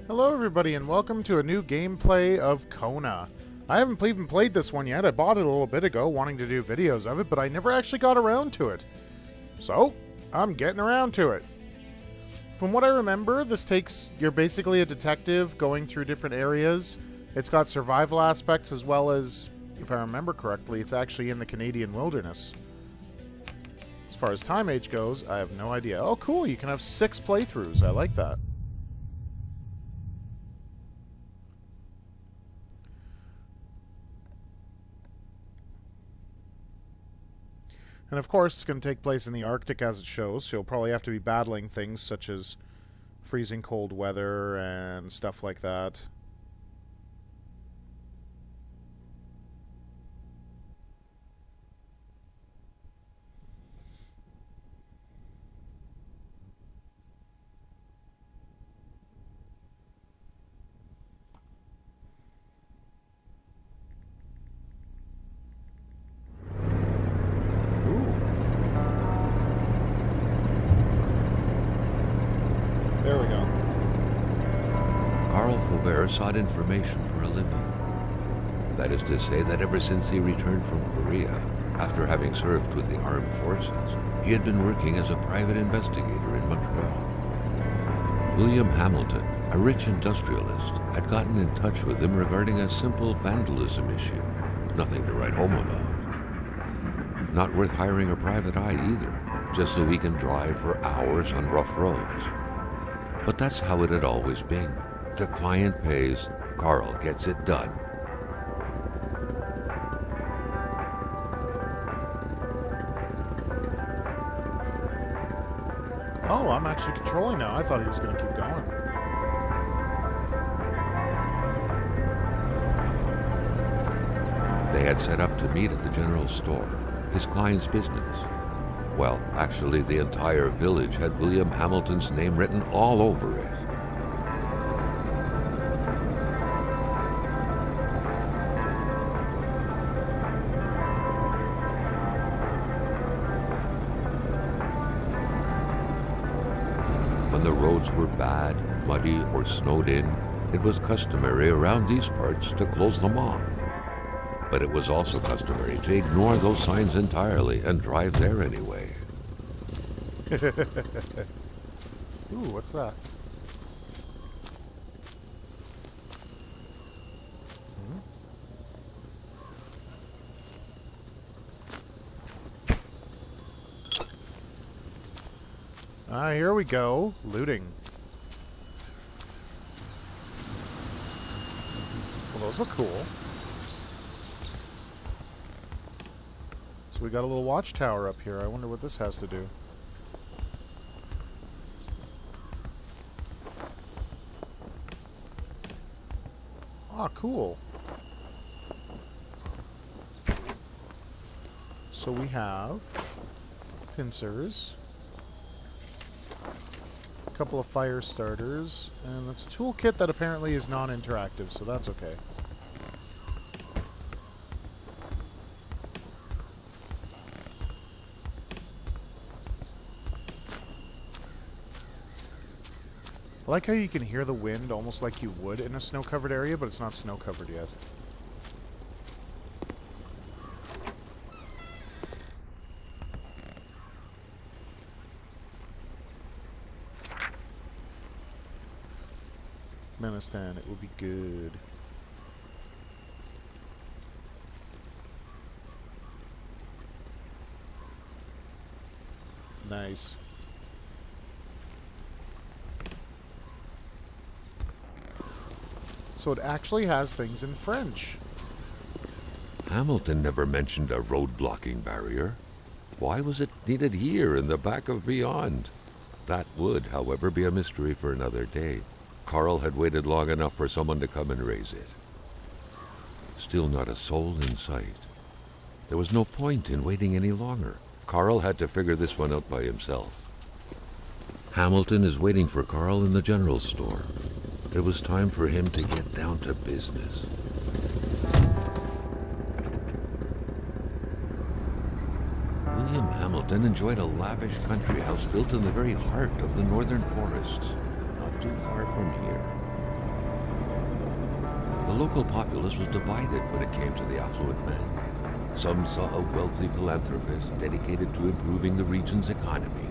Hello everybody and welcome to a new gameplay of Kona. I haven't even played this one yet. I bought it a little bit ago wanting to do videos of it, but I never actually got around to it. So, I'm getting around to it. From what I remember, you're basically a detective going through different areas. It's got survival aspects as well as, if I remember correctly, it's actually in the Canadian wilderness. As far as time age goes, I have no idea. Oh cool, you can have 6 playthroughs. I like that. And of course, it's going to take place in the Arctic as it shows, so you'll probably have to be battling things such as freezing cold weather and stuff like that. There we go. Sought information for a living. That is to say that ever since he returned from Korea, after having served with the armed forces, he had been working as a private investigator in Montreal. William Hamilton, a rich industrialist, had gotten in touch with him regarding a simple vandalism issue. Nothing to write home about. Not worth hiring a private eye either, just so he can drive for hours on rough roads. But that's how it had always been. The client pays, Carl gets it done. Oh, I'm actually controlling now. I thought he was going to keep going. They had set up to meet at the general store, his client's business. Well, actually, the entire village had William Hamilton's name written all over it. When the roads were bad, muddy, or snowed in, it was customary around these parts to close them off. But it was also customary to ignore those signs entirely and drive there anyway. Ooh, what's that? Ah, here we go. Looting. Well, those look cool. So we got a little watchtower up here. I wonder what this has to do. Ah, cool. So we have pincers, a couple of fire starters, and that's a toolkit that apparently is non-interactive, so that's okay. I like how you can hear the wind almost like you would in a snow-covered area, but it's not snow-covered yet. Menistan, it will be good. Nice. So it actually has things in French. Hamilton never mentioned a road-blocking barrier. Why was it needed here in the back of Beyond? That would, however, be a mystery for another day. Carl had waited long enough for someone to come and raise it. Still not a soul in sight. There was no point in waiting any longer. Carl had to figure this one out by himself. Hamilton is waiting for Carl in the general store. It was time for him to get down to business. William Hamilton enjoyed a lavish country house built in the very heart of the northern forests, not too far from here. local populace was divided when it came to the affluent man. Some saw a wealthy philanthropist dedicated to improving the region's economy.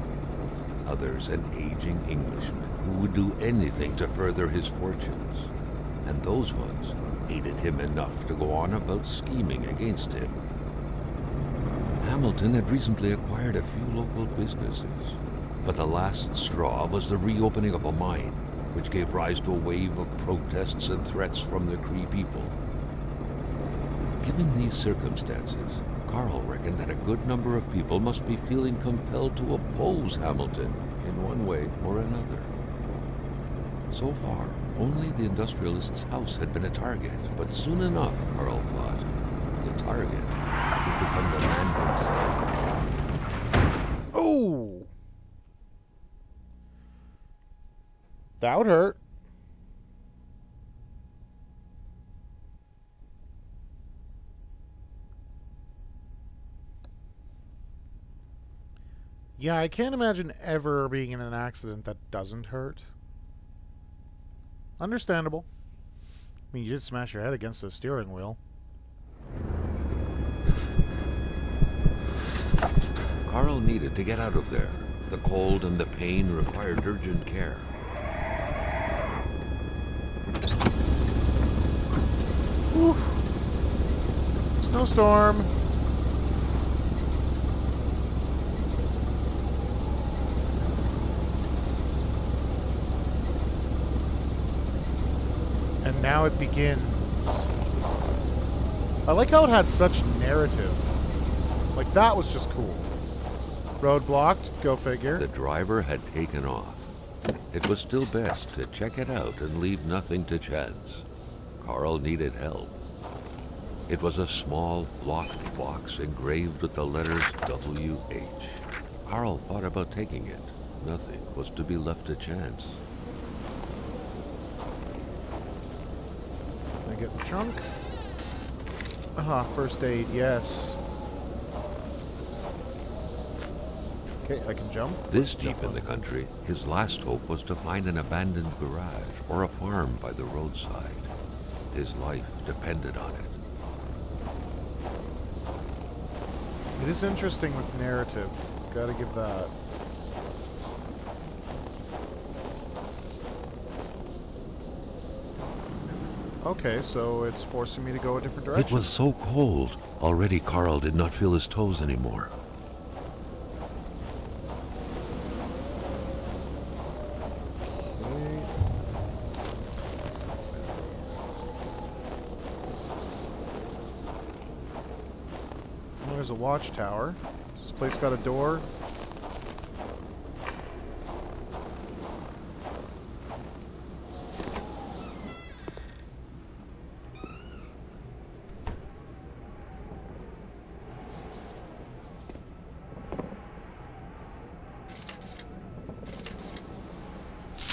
Others an aging Englishman who would do anything to further his fortunes. And those ones hated him enough to go on about scheming against him. Hamilton had recently acquired a few local businesses, but the last straw was the reopening of a mine, which gave rise to a wave of protests and threats from the Cree people. Given these circumstances, Carl reckoned that a good number of people must be feeling compelled to oppose Hamilton in one way or another. So far, only the industrialist's house had been a target, but soon enough, Carl thought, the target would become the man himself. Oh! That would hurt. Yeah, I can't imagine ever being in an accident that doesn't hurt. Understandable. I mean, you did smash your head against the steering wheel. Carl needed to get out of there. The cold and the pain required urgent care. Whew. Snowstorm. And now it begins. I like how it had such narrative. Like, that was just cool. Road blocked, go figure. The driver had taken off. It was still best to check it out and leave nothing to chance. Carl needed help. It was a small, locked box engraved with the letters W.H. Carl thought about taking it. Nothing was to be left to chance. Can I get in the trunk? Ah, first aid, yes. Okay, I can jump. This deep in the country, his last hope was to find an abandoned garage or a farm by the roadside. His life depended on it. It is interesting with narrative. Gotta give that. Okay, so it's forcing me to go a different direction. It was so cold. Already Carl did not feel his toes anymore. Okay. There's a watchtower. Has this place got a door?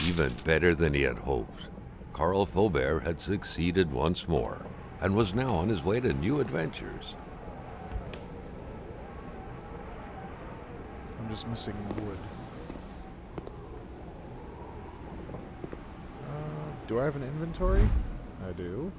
Even better than he had hoped. Carl Faubert had succeeded once more, and was now on his way to new adventures. I'm just missing wood. Do I have an inventory? I do.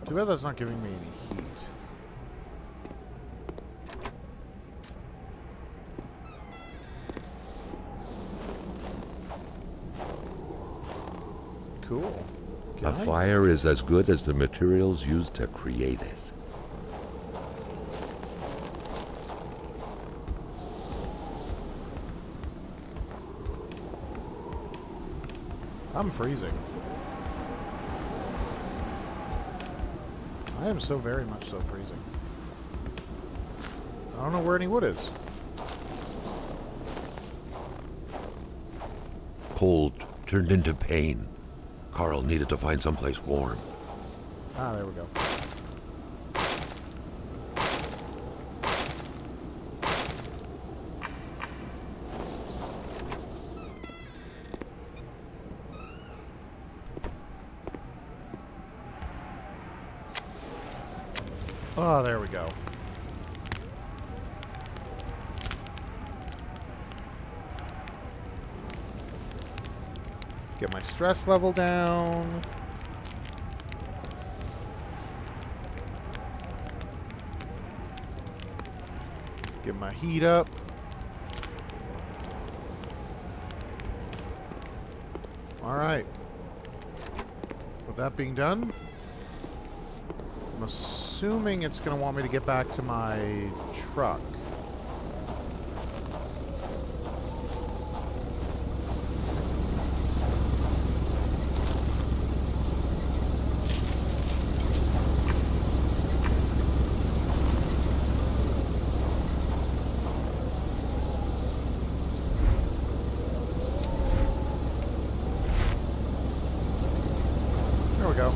Too bad that's not giving me any heat. Cool. A fire is as good as the materials used to create it. I'm freezing. I am so very much so freezing. I don't know where any wood is. Cold turned into pain. Carl needed to find someplace warm. Ah, there we go. Oh, there we go. Get my stress level down. Get my heat up. Alright. With that being done, I'm assuming it's going to want me to get back to my truck. There we go.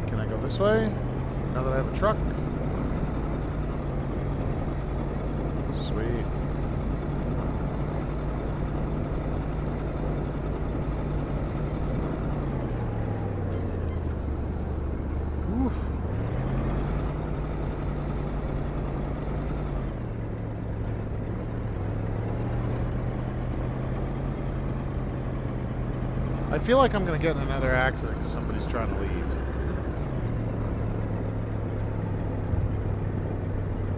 Can I go this way? Now that I have a truck? Sweet. Oof. I feel like I'm going to get in another accident because somebody's trying to leave.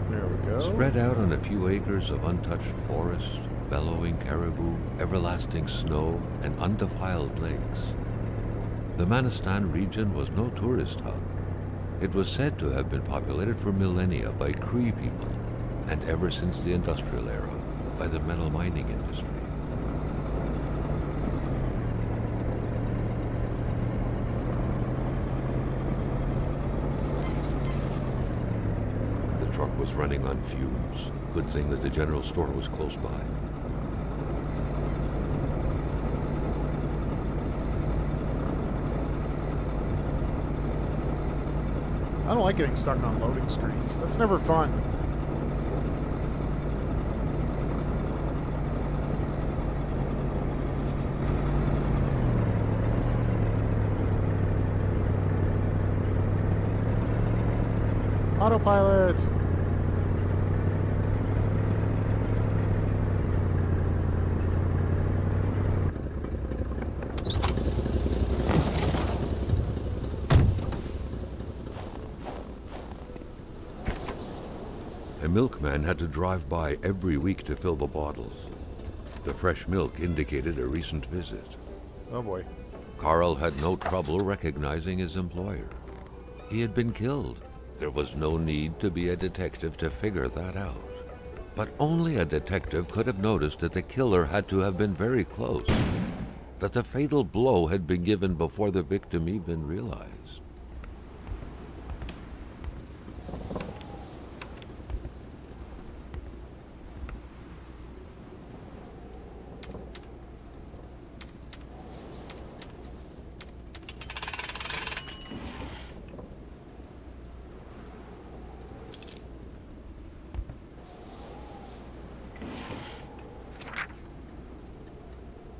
There we go. Spread out on a few acres of untouched forest, bellowing caribou, everlasting snow, and undefiled lakes. The Manistan region was no tourist hub. It was said to have been populated for millennia by Cree people, and ever since the industrial era, by the metal mining industry. The truck was running on fumes. Good thing that the general store was close by. I don't like getting stuck on loading screens. That's never fun. Autopilot! A milkman had to drive by every week to fill the bottles. The fresh milk indicated a recent visit. Oh boy. Carl had no trouble recognizing his employer. He had been killed. There was no need to be a detective to figure that out. But only a detective could have noticed that the killer had to have been very close, that the fatal blow had been given before the victim even realized.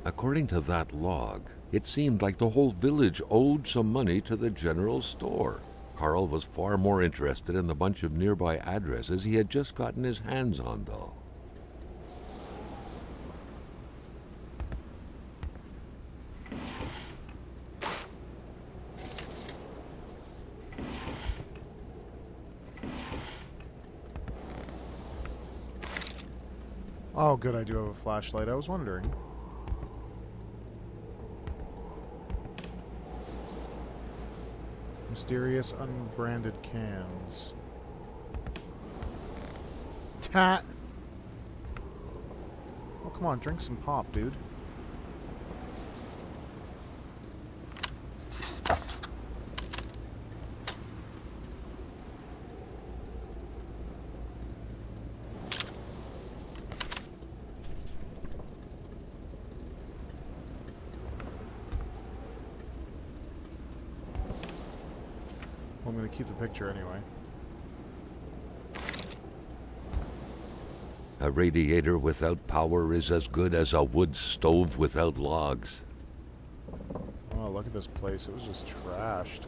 According to that log, it seemed like the whole village owed some money to the general store. Carl was far more interested in the bunch of nearby addresses he had just gotten his hands on, though. Oh, good, I do have a flashlight. I was wondering. Mysterious unbranded cans. Ta! Oh, come on, drink some pop, dude. I'm going to keep the picture anyway. A radiator without power is as good as a wood stove without logs. Oh, look at this place. It was just trashed.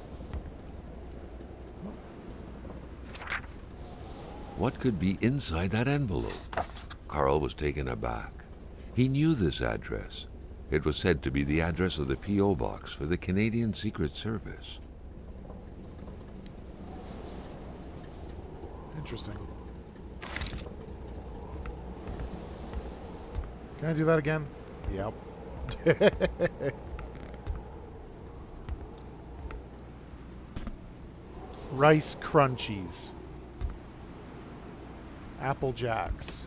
What could be inside that envelope? Carl was taken aback. He knew this address. It was said to be the address of the P.O. box for the Canadian Secret Service. Interesting. Can I do that again? Yep. Rice Crunchies. Apple Jacks.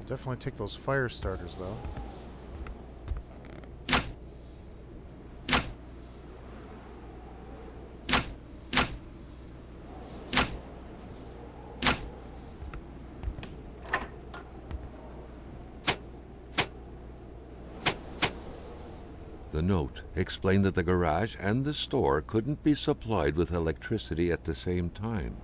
Definitely take those fire starters, though. The note explained that the garage and the store couldn't be supplied with electricity at the same time.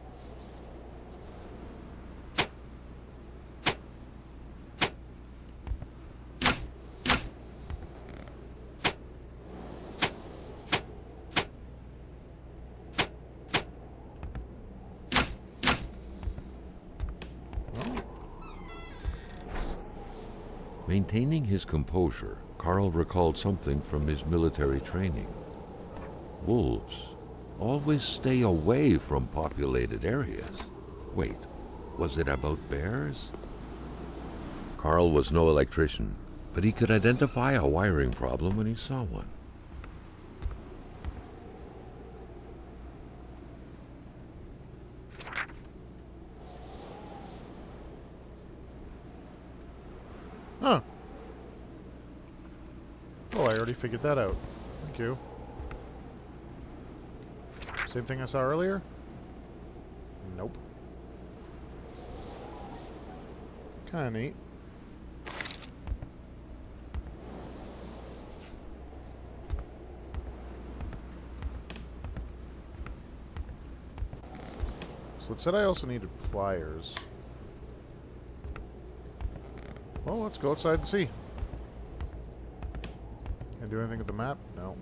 Maintaining his composure, Carl recalled something from his military training. Wolves always stay away from populated areas. Wait, was it about bears? Carl was no electrician, but he could identify a wiring problem when he saw one. Huh. Oh, I already figured that out. Thank you. Same thing I saw earlier? Nope. Kinda neat. So it said I also needed pliers. Well, let's go outside and see. Can I do anything with the map? No.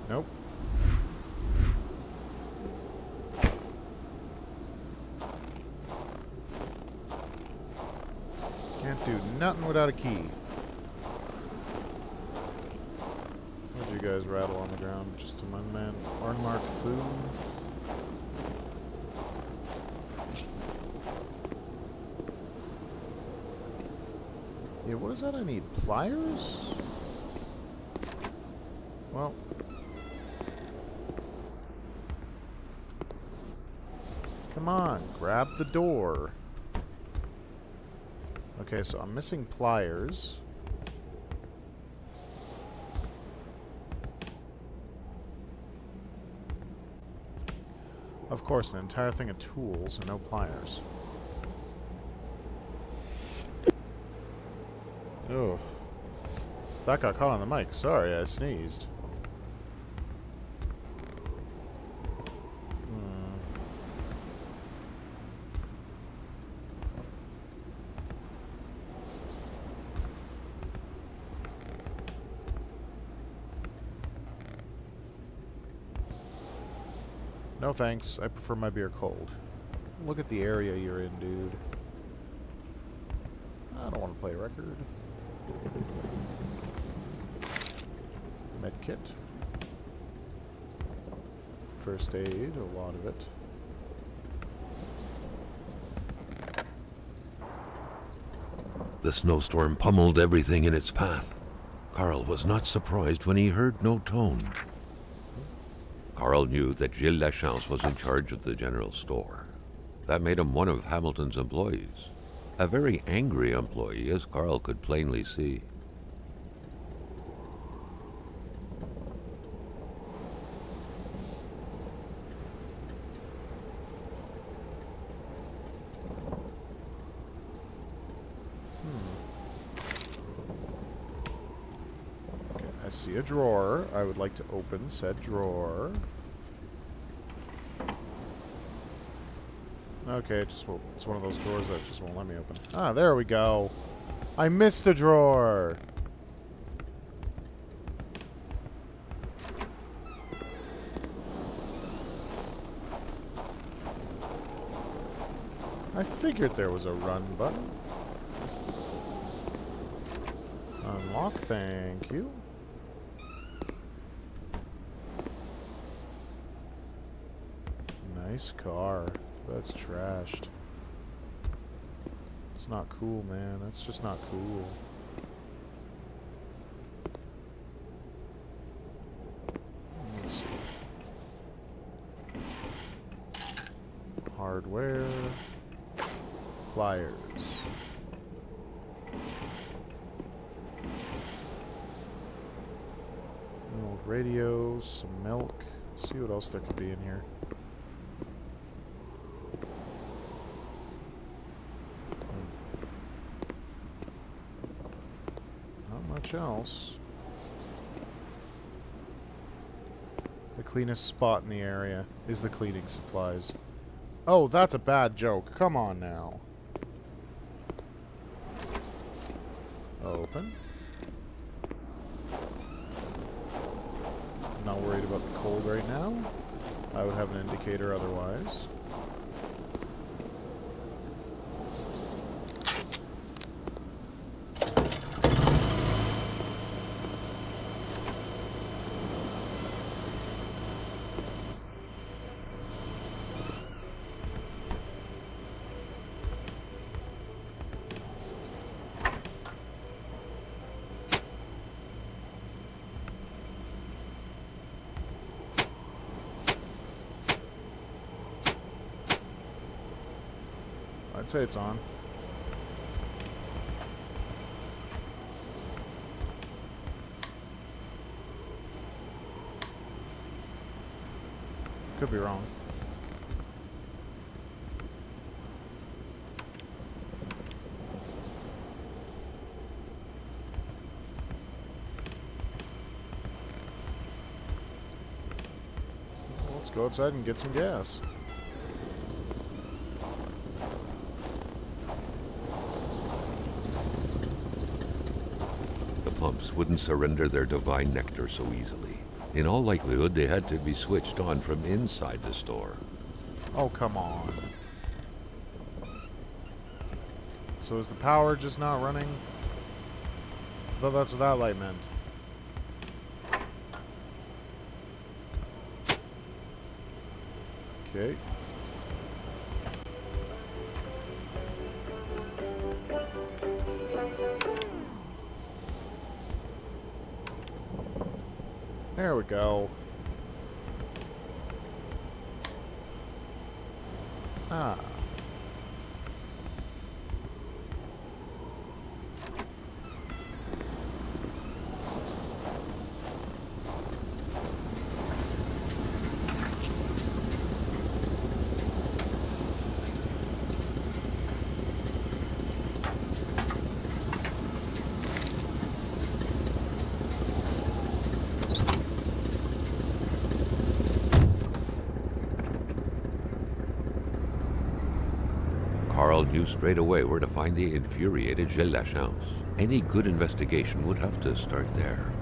Nope. Can't do nothing without a key. What'd you guys rattle on the ground? Just a man. Unmarked food. Yeah, what is that I need? Pliers? Well. Come on, grab the door. Okay, so I'm missing pliers. Of course, an entire thing of tools and no pliers. Oh. That got caught on the mic. Sorry, I sneezed. No thanks. I prefer my beer cold. Look at the area you're in, dude. I don't want to play a record. Medkit. First aid, a lot of it. The snowstorm pummeled everything in its path. Carl was not surprised when he heard no tone. Carl knew that Gilles Lachance was in charge of the general store. That made him one of Hamilton's employees. A very angry employee, as Carl could plainly see. Okay, I see a drawer. I would like to open said drawer. Okay, it's one of those drawers that just won't let me open. Ah, there we go. I missed a drawer. I figured there was a run button. Unlock, thank you. Nice car. That's trashed. It's not cool, man. That's just not cool. Let's see. Hardware. Pliers. An old radio, some milk. Let's see what else there could be in here. Else. The cleanest spot in the area is the cleaning supplies. Oh, that's a bad joke. Come on now. Open. Not worried about the cold right now. I would have an indicator otherwise. I'd say it's on. Could be wrong. Well, let's go outside and get some gas. Pumps wouldn't surrender their divine nectar so easily. In all likelihood, they had to be switched on from inside the store. Oh, come on. So is the power just not running? I thought that's what that light meant. Okay. There we go. Ah. Carl knew straight away where to find the infuriated Gilles Lachance. Any good investigation would have to start there.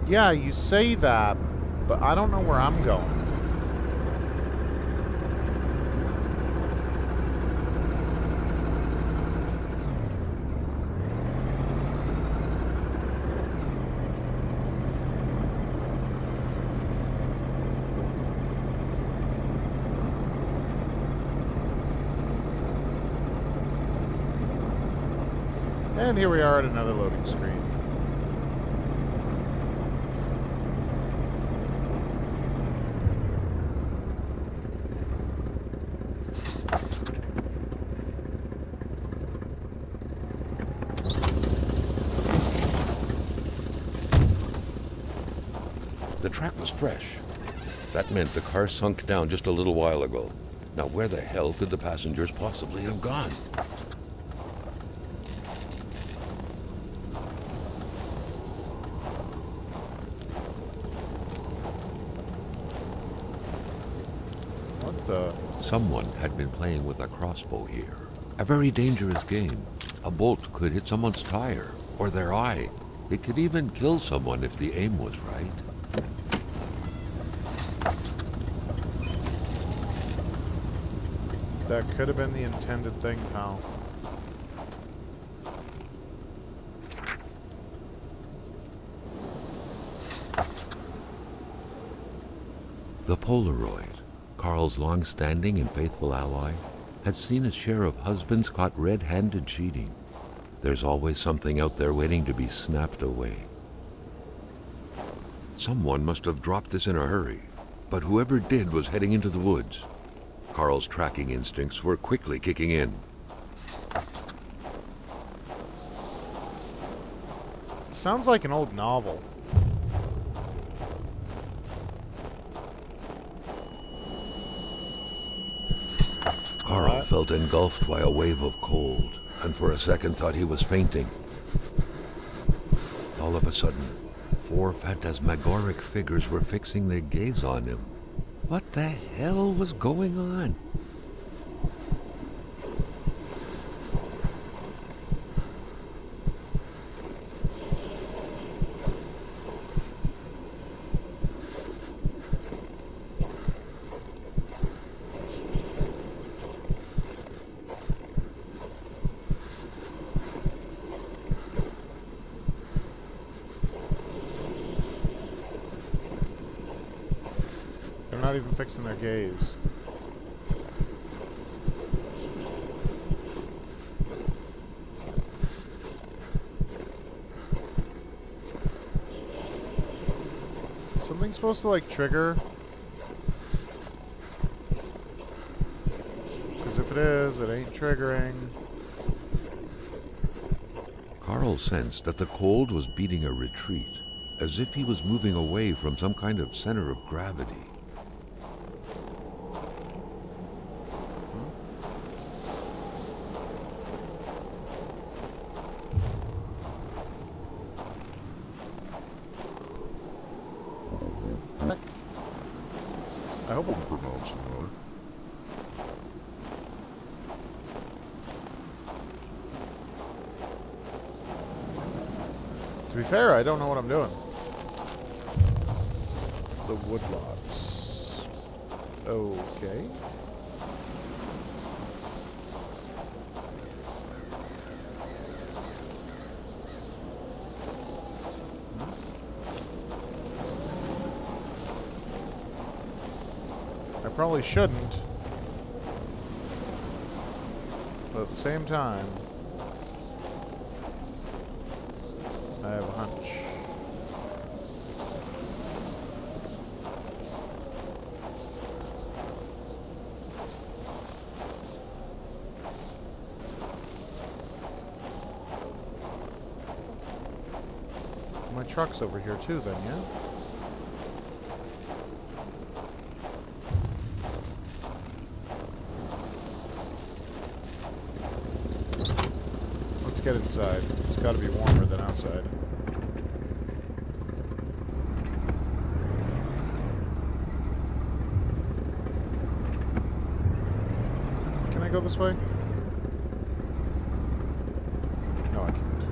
Yeah, you say that, but I don't know where I'm going. And here we are at another loading screen. The track was fresh. That meant the car sunk down just a little while ago. Now where the hell could the passengers possibly have gone? Someone had been playing with a crossbow here. A very dangerous game. A bolt could hit someone's tire or their eye. It could even kill someone if the aim was right. That could have been the intended thing, pal. The Polaroid, Carl's long-standing and faithful ally, had seen its share of husbands caught red-handed cheating. There's always something out there waiting to be snapped away. Someone must have dropped this in a hurry, but whoever did was heading into the woods. Carl's tracking instincts were quickly kicking in. Sounds like an old novel. Carl felt engulfed by a wave of cold, and for a second thought he was fainting. All of a sudden, 4 phantasmagoric figures were fixing their gaze on him. What the hell was going on? Not even fixing their gaze. Something's supposed to like trigger. Because if it is, it ain't triggering. Carl sensed that the cold was beating a retreat, as if he was moving away from some kind of center of gravity. I hope I'm pronouncing it right. To be fair, I don't know what I'm doing. The woodlots. Okay. I probably shouldn't, but at the same time, I have a hunch. My truck's over here too then, yeah? Let's get inside. It's got to be warmer than outside. Can I go this way? No, I can't.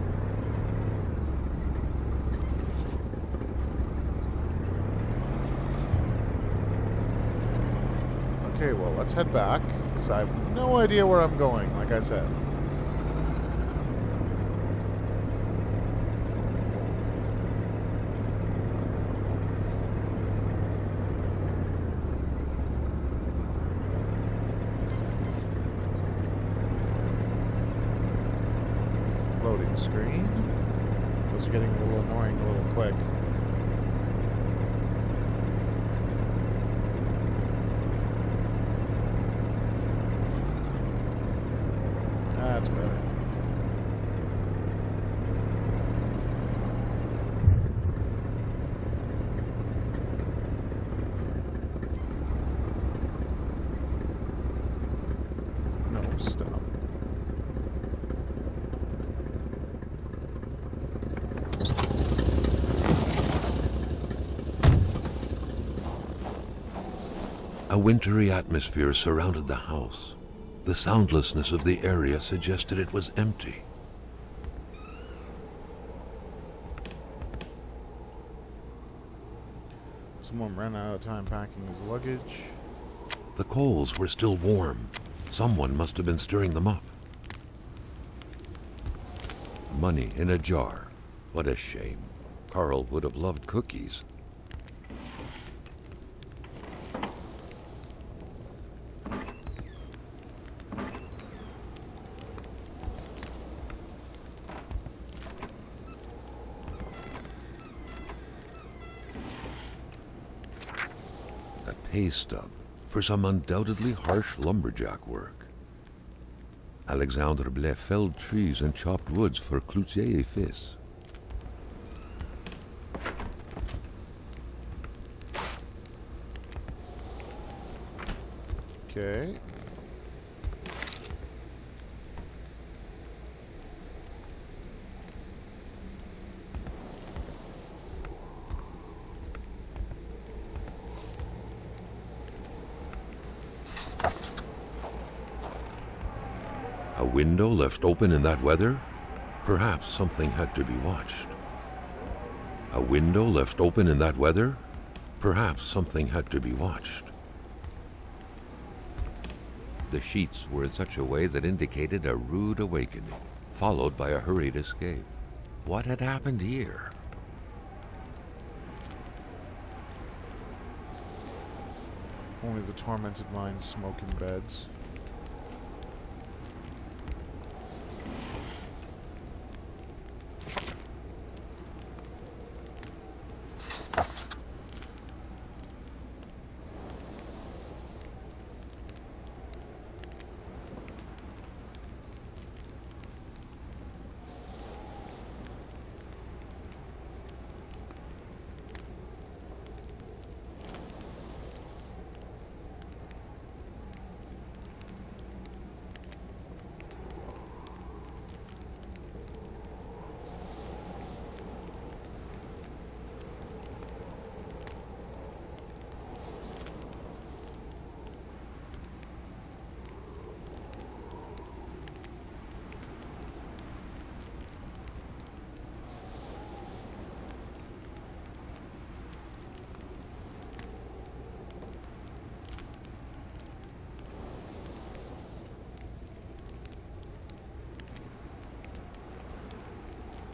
Okay, well, let's head back, because I have no idea where I'm going, like I said. Loading screen. Those are getting a little annoying a little quick. That's better. No, stop. A wintry atmosphere surrounded the house. The soundlessness of the area suggested it was empty. Someone ran out of time packing his luggage. The coals were still warm. Someone must have been stirring them up. Money in a jar. What a shame. Carl would have loved cookies. A pay stub for some undoubtedly harsh lumberjack work. Alexandre Blais felled trees and chopped woods for Cloutier et Fils. Okay. A window left open in that weather? Perhaps something had to be watched. A window left open in that weather? Perhaps something had to be watched. The sheets were in such a way that indicated a rude awakening, followed by a hurried escape. What had happened here? Only the tormented mind smoke in beds.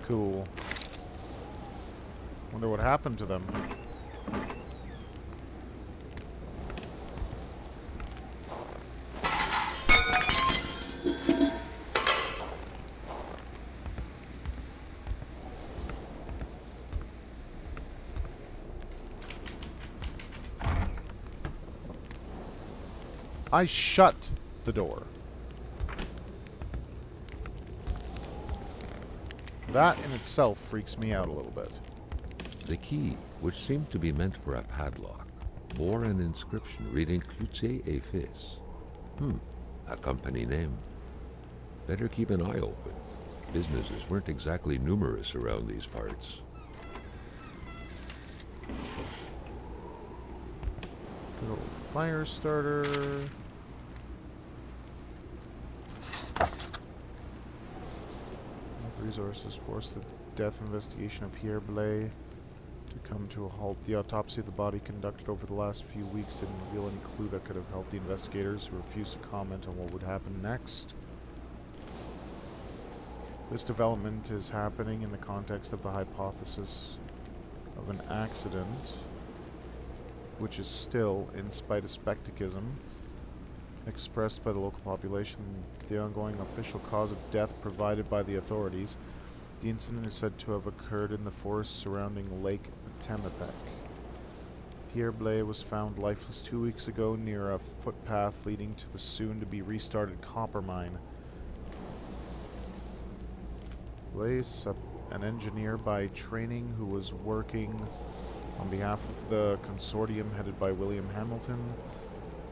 Cool. Wonder what happened to them. I shut the door. That in itself freaks me out a little bit. The key, which seemed to be meant for a padlock, bore an inscription reading Cloutier et Fils. A company name. Better keep an eye open. Businesses weren't exactly numerous around these parts. Good old fire starter. Resources force the death investigation of Pierre Blais to To come to a halt, the autopsy of the body conducted over the last few weeks didn't reveal any clue that could have helped the investigators, who refused to comment on what would happen next. This development is happening in the context of the hypothesis of an accident, which is still, in spite of skepticism expressed by the local population, the ongoing official cause of death provided by the authorities. The incident is said to have occurred in the forest surrounding Lake Temepec. Pierre Blais was found lifeless 2 weeks ago near a footpath leading to the soon-to-be-restarted copper mine. Blais, an engineer by training who was working on behalf of the consortium headed by William Hamilton,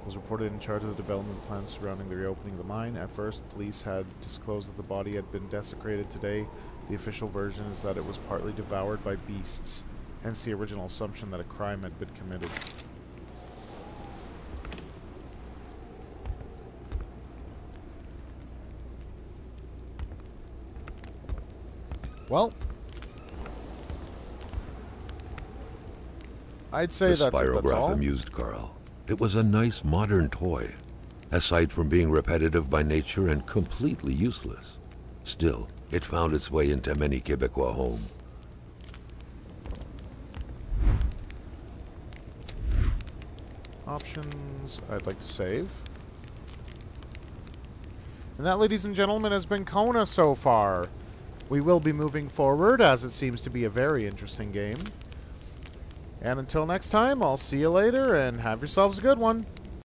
was reported in charge of the development plans surrounding the reopening of the mine. At first, police had disclosed that the body had been desecrated today. The official version is that it was partly devoured by beasts, hence the original assumption that a crime had been committed. Well, I'd say the that's all. spirograph amused Carl. It was a nice modern toy, aside from being repetitive by nature and completely useless. Still, it found its way into many Quebecois homes. Options. I'd like to save. And that, ladies and gentlemen, has been Kona so far. We will be moving forward, as it seems to be a very interesting game. And until next time, I'll see you later, and have yourselves a good one.